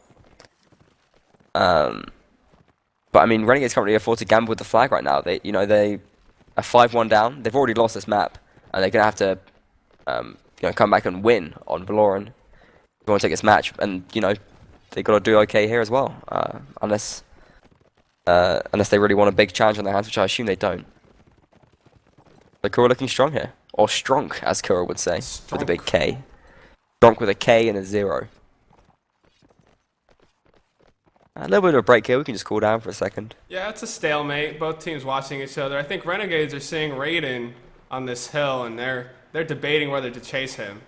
But I mean, Renegades can't really afford to gamble with the flag right now. They are 5-1 down. They've already lost this map, and they're going to have to come back and win on Valoran if they want to take this match. And they've got to do okay here as well, unless they really want a big challenge on their hands, which I assume they don't. But KURWA looking strong here. Or strong, as KURWA would say, with a big K. Strong with a K and a 0. A little bit of a break here, we can just cool down for a second. Yeah, it's a stalemate, both teams watching each other. I think Renegades are seeing Raiden on this hill, and they're debating whether to chase him.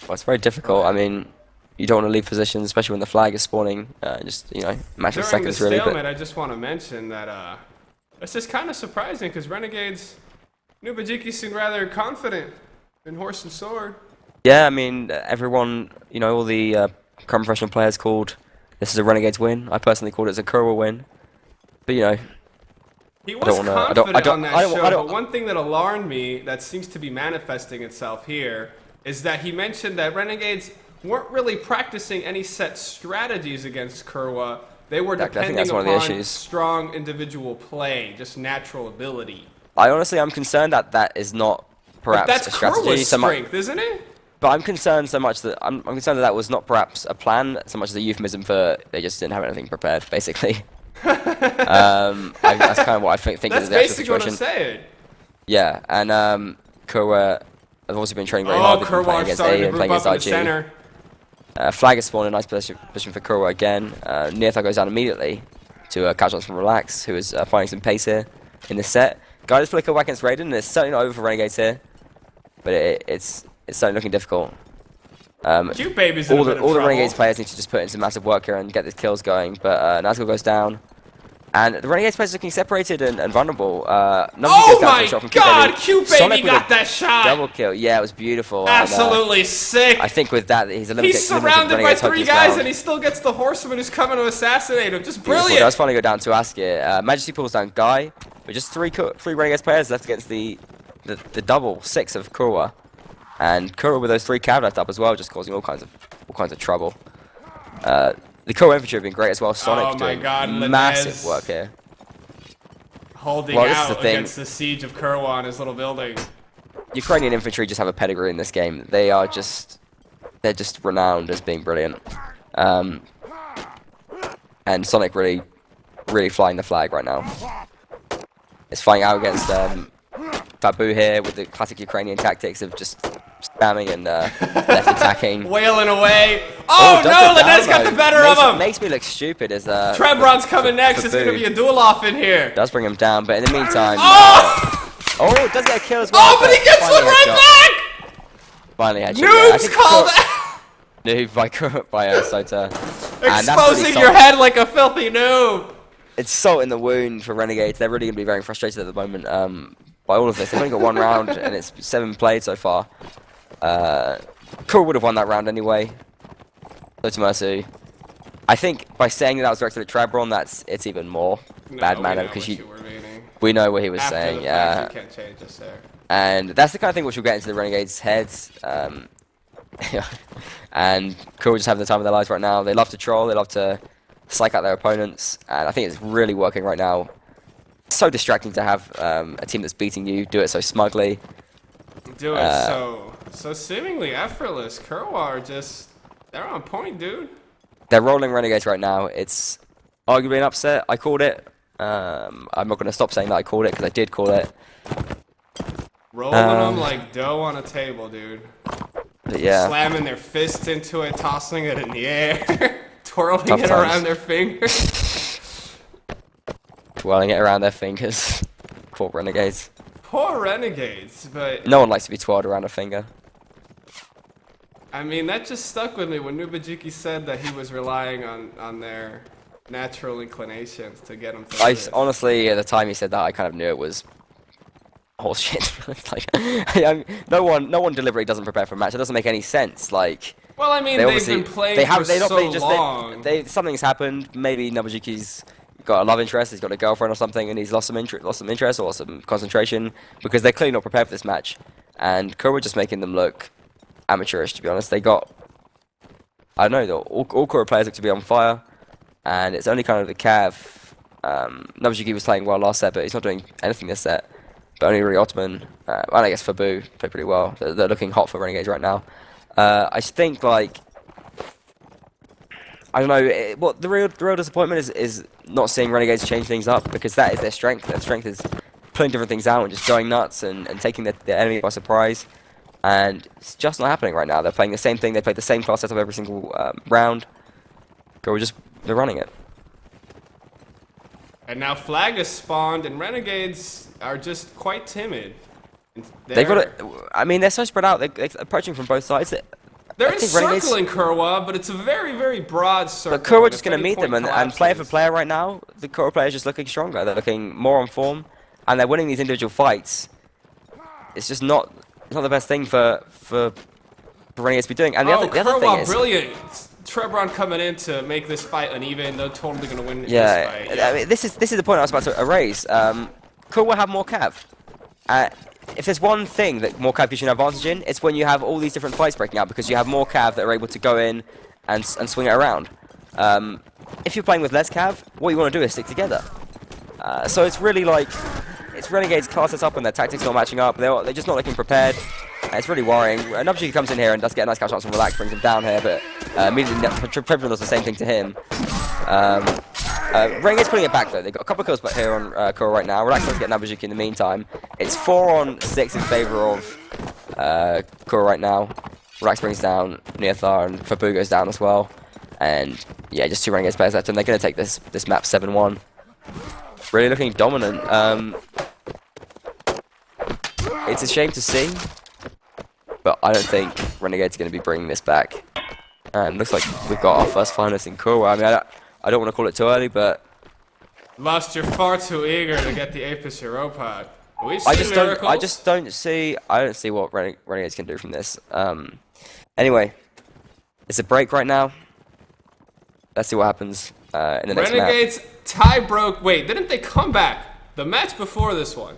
Well, it's very difficult. I mean, you don't want to leave positions, especially when the flag is spawning. Matter of seconds really. During the stalemate, I just want to mention that it's just kind of surprising because Renegades, Nubajiki seemed rather confident in horse and sword. Yeah, I mean, everyone, all the current professional players called this is a Renegades win. I personally called it a KURWA win. But he was confident on that show, but one thing that alarmed me that seems to be manifesting itself here is that he mentioned that Renegades weren't really practicing any set strategies against KURWA. They were depending upon strong individual play, just natural ability. I honestly am concerned that is not perhaps a strategy. That's KURWA's strength, isn't it? But I'm concerned so much that I'm concerned that was not perhaps a plan so much as a euphemism for they just didn't have anything prepared, basically. That's kind of what I think is the actual situation. That's basically what I'm saying. Yeah, and KURWA have also been training very hard. They've been playing against A and playing against IG. Flag has spawned a nice position for KURWA again. Nearthar goes down immediately to catch on from Relax, who is finding some pace here in this set. Guy does play KURWA against Raiden, and it's certainly not over for Renegades here. But it's certainly looking difficult. All the Renegades players need to just put in some massive work here and get the kills going. But Nazgul goes down. And the Renegades players are looking separated and vulnerable. Oh my god, Q-Baby got that shot! Double kill. Yeah, it was beautiful. Absolutely sick. I think with that, he's surrounded by 3 guys and he still gets the horseman who's coming to assassinate him. Just brilliant. He does finally go down to Askir. Majesty pulls down Guy. With just three Renegades players left against the double 6 of KURWA. And KURWA with those 3 cav left up as well, just causing all kinds of trouble. The KURWA infantry have been great as well. Sonic doing massive work here. Holding out against the siege of KURWA on his little building. Ukrainian infantry just have a pedigree in this game. They are just they're just renowned as being brilliant. And Sonic really flying the flag right now. It's flying out against Fabu here with the classic Ukrainian tactics of just spamming and left attacking. Wailing away. Oh no, Lenez got the better of him. Makes me look stupid as Trebron's coming next. It's gonna be a duel off in here. Does bring him down, but in the meantime, Oh! Does get a kill as well. Oh, but he gets one right back. Finally headshot. Noobs called. Noob by Sota. Exposing your head like a filthy noob. It's salt in the wound for Renegades. They're really going to be very frustrated at the moment by all of this. They've only got one round, and it's 7 played so far. KURWA would have won that round anyway. So to Mercy. I think by saying that was directed at Trebron, it's even more bad manner because we know what he was saying. Yeah. You can't change this there. And that's the kind of thing which will get into the Renegades' heads. And KURWA just having the time of their lives right now. They love to troll. They love to psych out their opponents, and I think it's really working right now. It's so distracting to have a team that's beating you do it so smugly. Do it so seemingly effortless. KURWA are they're on point, dude. They're rolling Renegades right now. It's arguably an upset. I called it. I'm not going to stop saying that I called it because I did call it. Rolling them like dough on a table, dude. But yeah. Slamming their fists into it, tossing it in the air. Twirling it around their fingers. Twirling it around their fingers. Poor Renegades. Poor Renegades, but... No one likes to be twirled around a finger. I mean, that just stuck with me when Nubajiki said that he was relying on their natural inclinations to get him to honestly, at the time he said that, I kind of knew it was horseshit. Like, no one deliberately doesn't prepare for a match. It doesn't make any sense. Like... Well, I mean, they've been playing for so long. Something's happened. Maybe Nobujiki's got a love interest. He's got a girlfriend or something, and he's lost some interest or some concentration because they're clearly not prepared for this match. And KURWA just making them look amateurish. To be honest, they got I don't know. All KURWA players look to be on fire, and it's only kind of the Cav. Nobujiki was playing well last set, but he's not doing anything this set. But only really Ottoman, and I guess Fabu played pretty well. They're looking hot for Renegades right now. I just think, like, I don't know, the real disappointment is not seeing Renegades change things up, because that is their strength. Their strength is putting different things out and just going nuts and taking the enemy by surprise. And it's just not happening right now. They're playing the same thing. They play the same class setup every single round. They're running it. And now Flag has spawned, and Renegades are just quite timid. They've got it. I mean, they're so spread out. They're approaching from both sides. They're encircling KURWA, but it's a very, very broad circle. But KURWA just going to meet them, and player for player right now, the KURWA player is just looking stronger. They're looking more on form, and they're winning these individual fights. It's just not the best thing for Renegades to be doing. And the other thing is, brilliant. Trebron coming in to make this fight uneven. They're totally going to win this fight. Yeah, I mean, this is the point I was about to erase. KURWA have more cav. If there's one thing that more cav gives you an advantage in, it's when you have all these different fights breaking out, because you have more cav that are able to go in and swing it around. If you're playing with less cav, what you want to do is stick together. So it's really like, it's Renegades class us up and their tactics not matching up. They're just not looking prepared. It's really worrying. Nubji comes in here and does get a nice catch chance from Relax, brings him down here, but immediately Trebron does the same thing to him. Renegades putting it back though. They've got a couple of kills back here on KURWA right now. Relax does get Nabujuki in the meantime. It's 4-on-6 in favor of KURWA right now. Relax brings down Neothar, and Fabu goes down as well. And yeah, just 2 Renegades players left, and they're going to take this map 7-1. Really looking dominant. It's a shame to see, but I don't think Renegades are going to be bringing this back. And looks like we've got our first finalist in KURWA. I mean, I don't want to call it too early, but... Lust, you're far too eager to get the Apis Europod. I don't see what Renegades can do from this. Anyway, it's a break right now. Let's see what happens in the next match. Renegades tie broke. Wait, didn't they come back? The match before this one.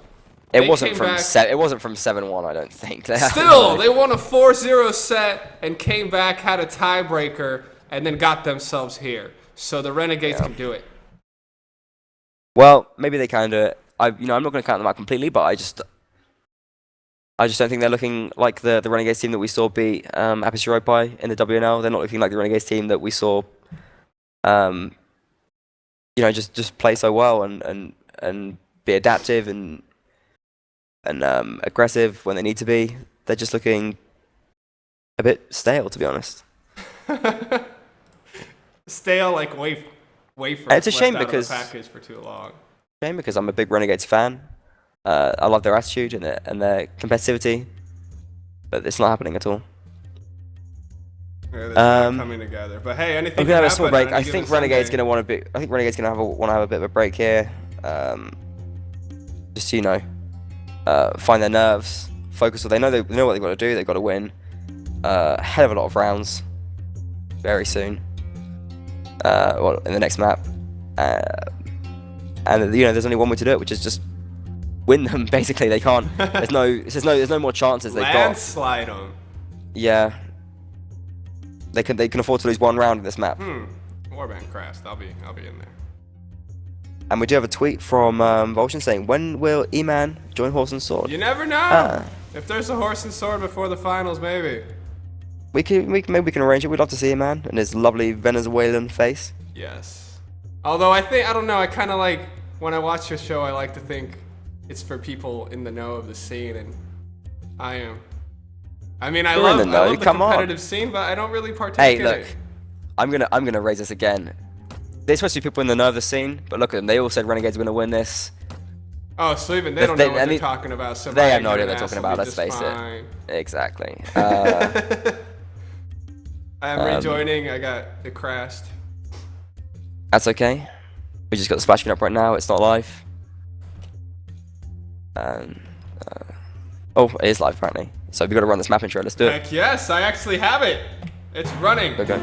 It wasn't from 7-1, I don't think. Still, they won a 4-0 set and came back, had a tiebreaker, and then got themselves here. So the Renegades can do it. Well, maybe they can do it. I'm not going to count them out completely, but I just don't think they're looking like the Renegades team that we saw beat Apis Europa in the WNL. They're not looking like the Renegades team that we saw, just play so well and be adaptive and aggressive when they need to be. They're just looking a bit stale, to be honest. Stale like wafer. It's a shame because package for too long. Shame because I'm a big Renegades fan. I love their attitude and their competitivity, but it's not happening at all. Yeah, they're not coming together. But hey, anything I'm can gonna have a happen small break. on I any think given Renegade's Sunday. gonna want to have a bit of a break here. Just find their nerves, focus. They know what they've got to do. They've got to win. Hell of a lot of rounds, very soon. Well, in the next map, and there's only one way to do it, which is just win them. Basically, they can't. There's no more chances. They've got. Landslide them. Yeah. They can afford to lose one round in this map. Warband crashed. I'll be in there. And we do have a tweet from Volshin saying, "When will E-Man join Horse and Sword?" You never know. If there's a horse and sword before the finals, maybe. Maybe we can arrange it. We'd love to see E-Man and his lovely Venezuelan face. Yes. Although I don't know. I kind of like when I watch your show. I like to think it's for people in the know of the scene, and I am. I mean, I love the competitive scene, but I don't really partake in it. Hey, look, I'm gonna raise this again. There's supposed to be people in the know of the scene, but look at them. They all said Renegades are gonna win this. Oh, so even they don't know what they're talking about. So they have no idea what they're talking about. Let's face it. Exactly. I'm rejoining. It crashed. That's okay. We just got the splash screen up right now. It's not live. Oh, it is live apparently. So we've got to run this map intro. Let's do it. Heck yes, I actually have it. It's running. Okay.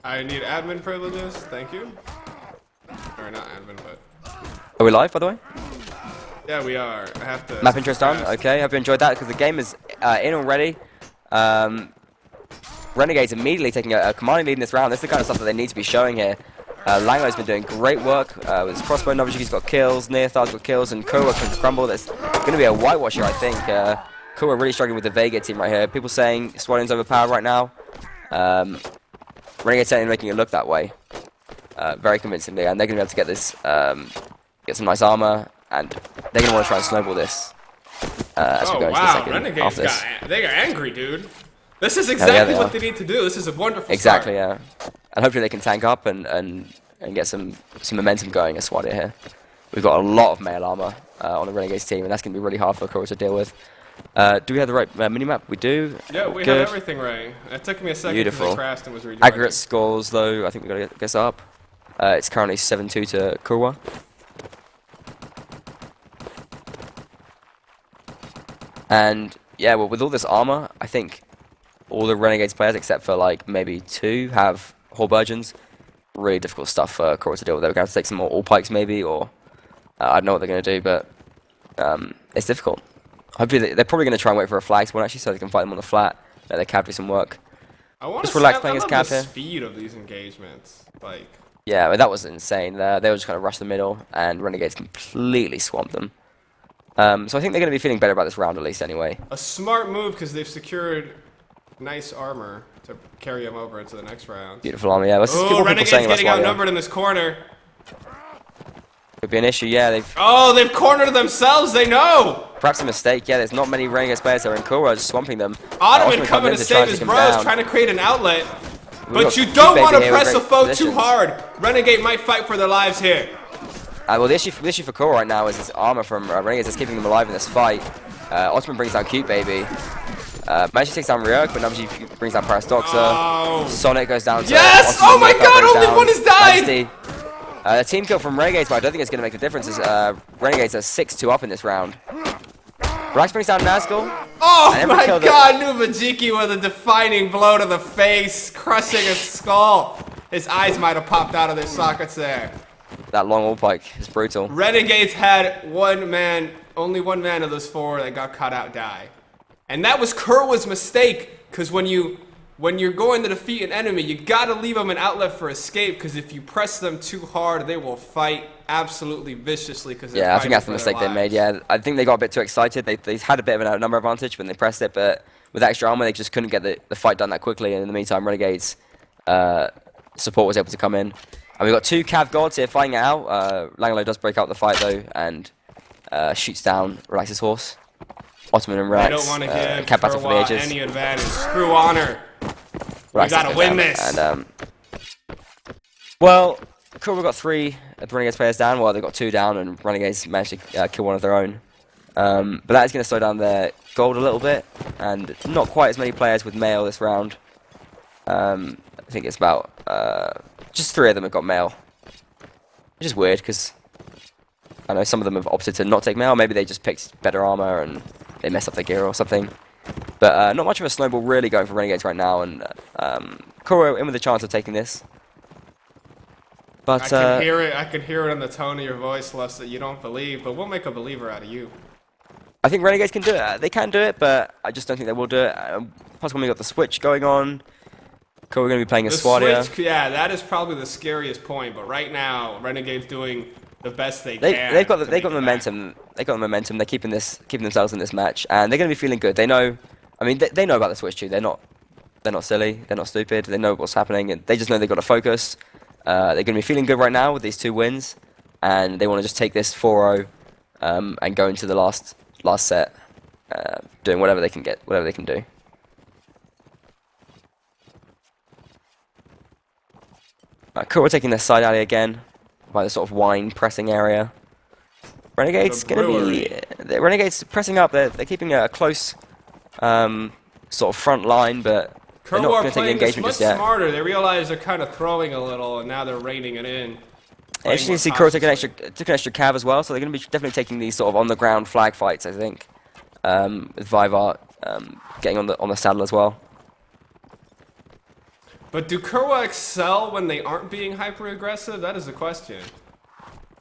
I need admin privileges, thank you. Or not admin, but... Are we live, by the way? Yeah, we are. I have to... Map intro's done, okay. Hope you enjoyed that, because the game is in already. Renegades immediately taking a commanding lead in this round. This is the kind of stuff that they need to be showing here. Lango's been doing great work with his crossbow. Novichik's got kills, Neothar's got kills, and KURWA can crumble. There's going to be a whitewash here, I think. KURWA really struggling with the Vega team right here. People saying Swallowing's overpowered right now. Renegades certainly making it look that way, very convincingly, and they're going to be able to get this, get some nice armor, and they're going to want to try and snowball this as we go into the second Renegades half. they are angry, dude. This is exactly what they need to do. This is a wonderful start. Yeah. And hopefully they can tank up and get some momentum going as SWAT here. We've got a lot of mail armor on the Renegades team, and that's going to be really hard for KURWA to deal with. Do we have the right minimap? We do. Yeah, we have everything right. It took me a second because I crashed and was rejoining. Aggregate scores, though, I think we've got to get this up. It's currently 7-2 to KURWA. And, yeah, well, with all this armor, I think all the Renegades players, except for, like, maybe 2, have Horburgeons. Really difficult stuff for KURWA to deal with. They're going to have to take some more all-pikes, maybe, or I don't know what they're going to do, but it's difficult. Hopefully, they're probably going to try and wait for a flag spawn, actually, so they can fight them on the flat, let their cav do some work. Just relax playing as cav here. The speed of these engagements, like... Yeah, but that was insane. They were just kind of rush the middle, and Renegades completely swamped them. So I think they're going to be feeling better about this round, at least, anyway. A smart move, because they've secured nice armor to carry them over into the next round. Beautiful armor, yeah. Oh, Renegades getting outnumbered in this corner. Could be an issue, yeah. They've cornered themselves, they know! Perhaps a mistake, yeah. There's not many Renegades players that are in KURWA, just swamping them. Ottoman coming to save his bros, trying to create an outlet. But you don't want to press a foe too hard. Renegade might fight for their lives here. Well, the issue for KURWA right now is his armor from Renegades that's keeping them alive in this fight. Ottoman brings down Cute Baby. Managed to take down Ryuk, but Namji brings down Paradoxa. Sonic goes down to Yes! Ottoman. Oh my god, only one has died! Majesty. Team kill from Renegades, but I don't think it's going to make a difference. As Renegades are 6-2 up in this round. Relax brings down Nazgul. Oh my god, Nubajiki with a defining blow to the face, crushing his skull. His eyes might have popped out of their sockets there. That long wall pike is brutal. Renegades had only one man of those 4 that got caught out die. And that was KURWA's mistake, because when you're going to defeat an enemy, you gotta leave them an outlet for escape, because if you press them too hard, they will fight absolutely viciously. Yeah, I think that's the mistake they made. Yeah, I think they got a bit too excited. They had a bit of a number advantage when they pressed it, but with extra armor, they just couldn't get the fight done that quickly. And in the meantime, Renegades support was able to come in. And we've got 2 Cav gods here fighting it out. Langlo does break out the fight though, and shoots down Relax's horse. Ottoman and Relax. I don't want to give cat battle for the KURWA ages. any advantage. Screw honor. We gotta win this. And, well, KURWA got 3 Renegades players down. Well, they got 2 down, and Renegades managed to kill one of their own. But that is going to slow down their gold a little bit, and not quite as many players with mail this round. I think it's about just 3 of them have got mail, which is weird because I know some of them have opted to not take mail. Maybe they just picked better armor and they messed up their gear or something. But not much of a snowball really going for Renegades right now, and KURWA in with a chance of taking this. But I can hear it. I can hear it in the tone of your voice, Les, that you don't believe. But we'll make a believer out of you. I think Renegades can do it. They can do it, but I just don't think they will do it. Plus, when we got the switch going on, KURWA going to be playing a Swadia. Switch, yeah, that is probably the scariest point. But right now, Renegades doing the best they can. They've got the momentum. They got the momentum. They're keeping themselves in this match, and they're going to be feeling good. They know. I mean, they know about the switch too. They're not silly. They're not stupid. They know what's happening, and they just know they've got to focus. They're going to be feeling good right now with these 2 wins, and they want to just take this 4-0 and go into the last set, doing whatever they can get, whatever they can do. KURWA taking their side alley again by the sort of wine pressing area. Renegades Renegades pressing up. They're keeping a close sort of front line, but they're not going to take the engagement just yet. Smarter. They realize they're kind of throwing a little, and now they're reining it in. Interesting to see KURWA took an extra cav as well, so they're going to be definitely taking these sort of on the ground flag fights, I think. With Vivart getting on the saddle as well. But do KURWA excel when they aren't being hyper aggressive? That is the question.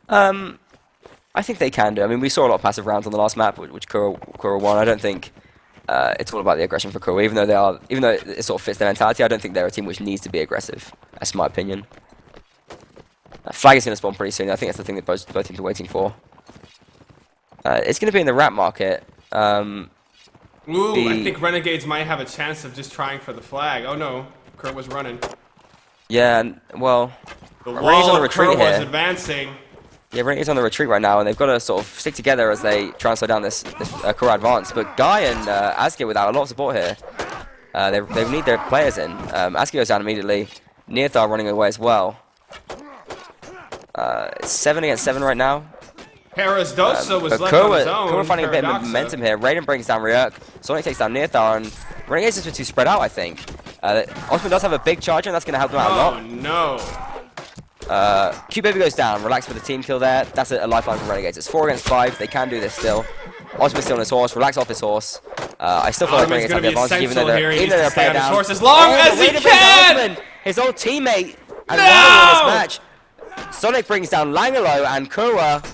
I think they can do. I mean, we saw a lot of passive rounds on the last map, which KURWA won. I don't think it's all about the aggression for KURWA, even though it sort of fits their mentality. I don't think they're a team which needs to be aggressive. That's my opinion. Flag is going to spawn pretty soon. I think that's the thing that both teams are waiting for. It's going to be in the rat market. I think Renegades might have a chance of just trying for the flag. Oh no, KURWA's running. Yeah, well, the wall on the retreat here. Advancing. Yeah, Renegades on the retreat right now, and they've got to sort of stick together as they try and slow down this KURWA advance. But Guy and Asgir without a lot of support here. They need their players in. Asgir goes down immediately. Nearthar running away as well. It's 7 against 7 right now. Paras Dosa was left on his own. KURWA finding a bit of momentum here. Raiden brings down Ryuk. Sonic takes down Nearthar, and Renegades is a bit too spread out, I think. Osman does have a big charger, and that's going to help them out a lot. Oh no. Q-Baby goes down. Relax for the team kill there. That's a lifeline for Renegades. It's 4 against 5. They can do this still. Osman's still on his horse. Relax off his horse. I still feel like Renegades have the advantage, even though they're playing down. His horse as long as he can! His old teammate, and Langelo in this match. Sonic brings down Langelo, and KURWA,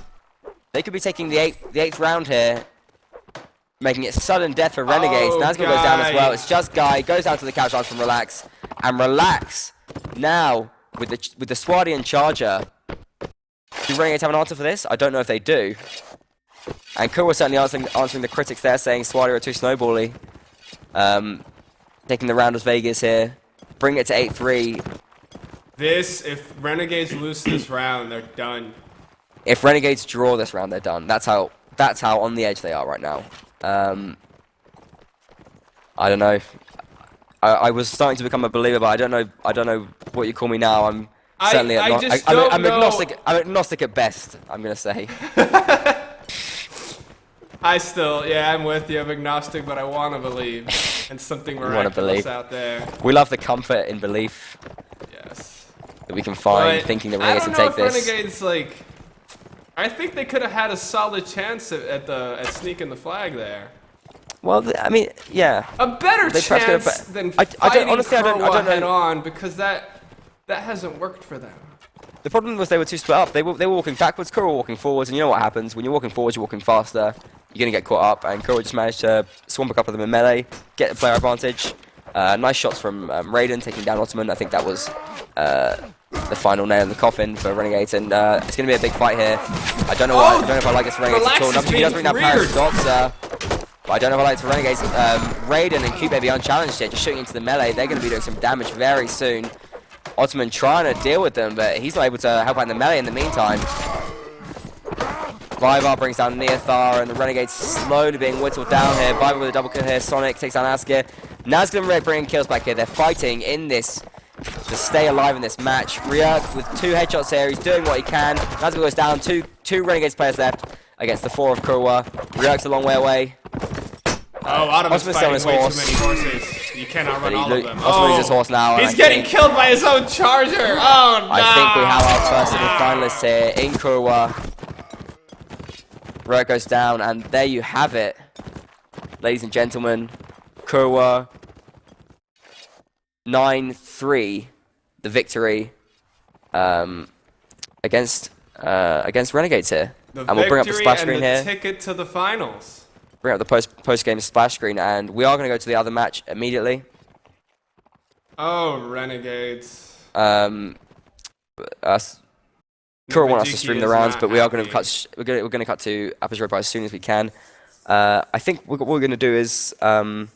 they could be taking the 8th round here, making it sudden death for Renegades. Nazgul goes down as well. It's just Guy. Goes down to the couch from Relax. And Relax, now, with the Swadian charger. Do Renegades have an answer for this? I don't know if they do. And KURWA certainly answering the critics there, saying Swadia are too snowbally. Taking the round as Vegas here. Bring it to 8-3. If Renegades lose this round, they're done. If Renegades draw this round, they're done. That's how on the edge they are right now. I don't know. I was starting to become a believer, but I don't know what you call me now. I'm certainly I'm agnostic at best, I'm gonna say. I'm with you. I'm agnostic, but I want to believe in something miraculous out there. We love the comfort in belief. Yes. that we can find, But thinking that I Renegades don't can know take if this. Renegades, like... I think they could have had a solid chance at sneaking the flag there. Well, I mean, yeah. A better They perhaps could chance have- than I fighting don't, honestly, I don't KURWA know. head on, because that hasn't worked for them. The problem was they were too split up. They were walking backwards, KURWA walking forwards, and you know what happens when you're walking forwards, you're walking faster. You're gonna get caught up, and KURWA just managed to swamp a couple of them in melee, get the player advantage. Nice shots from Raiden taking down Ottoman. I think that was the final nail in the coffin for Renegades, and it's gonna be a big fight here. I don't know. I don't know if I like this for Renegades at all. He does bring down Paris Dots. But I don't know if I like it for Renegades. Raiden and Cube Baby unchallenged here, just shooting into the melee. They're going to be doing some damage very soon. Ottoman trying to deal with them, but he's not able to help out in the melee in the meantime. Vivar brings down Neothar, and the Renegades slowly being whittled down here. Vivar with a double kill here. Sonic takes down Asker. Nazgul and Rick bringing kills back here. They're fighting in this to stay alive in this match. Ryuk with 2 headshots here. He's doing what he can. Nazgul goes down. Two Renegades players left against the 4 of KURWA. Ryuk's a long way away. Oh, Ottoman's Osman's still on fighting his way too many horses. You cannot run all of them. Osman loses his horse now. and He's I getting think- killed by his own charger. Oh, no. I think we have our first semi-finalists here in KURWA. Ryuk goes down, and there you have it. Ladies and gentlemen, KURWA 9-3, the victory against Renegades here. The And we'll bring up the victory splash and screen the here. ticket to the finals. Bring up the post-game splash screen, and we are going to go to the other match immediately. Oh, Renegades. Us KURWA want us to Majiki stream the is rounds, not but we are going to happy. cut. We're going to cut to Apple's Robot as soon as we can. I think what we're going to do is, I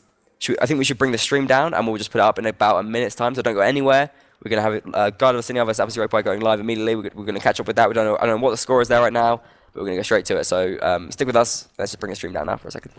think we should bring the stream down, and we'll just put it up in about a minute's time. So don't go anywhere. We're going to have it. God of us, any of us, Apple's Robot going live immediately. We're going to catch up with that. I don't know what the score is there right now, but we're going to go straight to it. So stick with us. Let's just bring the stream down now for a second.